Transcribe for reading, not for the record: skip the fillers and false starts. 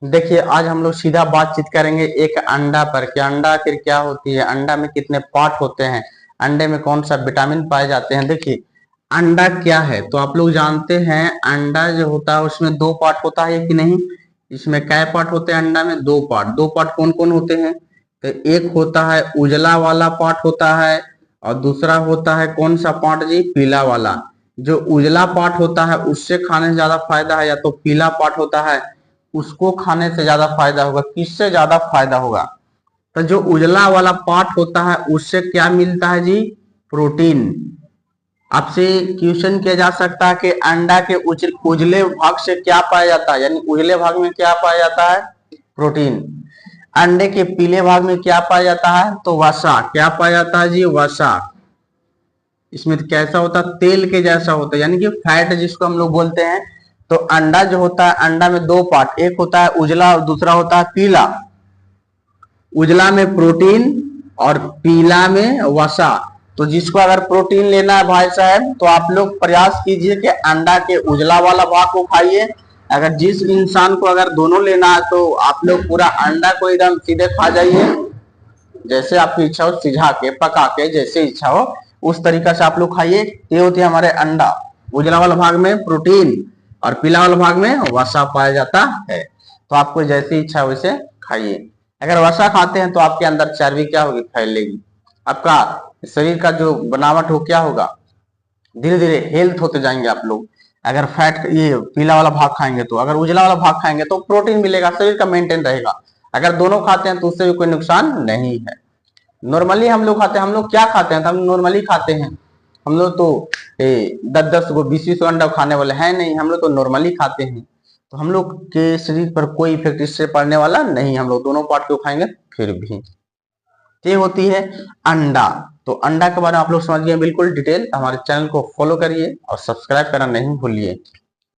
देखिए आज हम लोग सीधा बातचीत करेंगे एक अंडा पर कि अंडा आखिर क्या होती है, अंडा में कितने पार्ट होते हैं, अंडे में कौन सा विटामिन पाए जाते हैं। देखिए अंडा क्या है तो आप लोग जानते हैं, अंडा जो होता है उसमें दो पार्ट होता है कि नहीं। इसमें क्या पार्ट होते हैं, अंडा में दो पार्ट। दो पार्ट कौन कौन होते हैं, तो एक होता है उजला वाला पार्ट होता है, और दूसरा होता है कौन सा पार्ट जी, पीला वाला। जो उजला पार्ट होता है उससे खाने से ज्यादा फायदा है, या तो पीला पार्ट होता है उसको खाने से ज्यादा फायदा होगा। किससे ज्यादा फायदा होगा, तो जो उजला वाला पार्ट होता है उससे क्या मिलता है जी, प्रोटीन। आपसे क्वेश्चन किया जा सकता है कि अंडा के उजले भाग से क्या पाया जाता है, यानी उजले भाग में क्या पाया जाता है, प्रोटीन। अंडे के पीले भाग में क्या पाया जाता है, तो वसा। क्या पाया जाता है जी, वसा। इसमें तो कैसा होता है, तेल के जैसा होता है, यानी कि फैट जिसको हम लोग बोलते हैं। तो अंडा जो होता है, अंडा में दो पार्ट, एक होता है उजला और दूसरा होता है पीला। उजला में प्रोटीन और पीला में वसा। तो जिसको अगर प्रोटीन लेना है भाई साहब, तो आप लोग प्रयास कीजिए कि अंडा के उजला वाला भाग को खाइए। अगर जिस इंसान को अगर दोनों लेना है तो आप लोग पूरा अंडा को एकदम सीधे खा जाइए, जैसे आपकी इच्छा हो, सिझा के पका के जैसे इच्छा हो उस तरीका से आप लोग खाइए। ये होती है हमारे अंडा। उजला वाला भाग में प्रोटीन और पीला वाला भाग में वसा पाया जाता है। तो आपको जैसी इच्छा वैसे खाइए। अगर वसा खाते हैं तो आपके अंदर चर्बी क्या होगी, फैलेगी। आपका शरीर का जो बनावट हो क्या होगा, धीरे धीरे हेल्थ होते जाएंगे आप लोग। अगर फैट ये पीला वाला भाग खाएंगे तो, अगर उजला वाला भाग खाएंगे तो प्रोटीन मिलेगा, शरीर का मेंटेन रहेगा। अगर दोनों खाते हैं तो उससे भी कोई नुकसान नहीं है। नॉर्मली हम लोग खाते हैं, हम लोग क्या खाते हैं, तो हम नॉर्मली खाते हैं। हम लोग तो 10-10 गो 20-20 अंडा खाने वाले हैं नहीं, हम लोग तो नॉर्मली खाते हैं। तो हम लोग के शरीर पर कोई इफेक्ट इससे पड़ने वाला नहीं। हम लोग दोनों पार्ट को खाएंगे फिर भी। ये होती है अंडा। तो अंडा के बारे में आप लोग समझ गए बिल्कुल डिटेल। हमारे चैनल को फॉलो करिए और सब्सक्राइब करना नहीं भूलिए।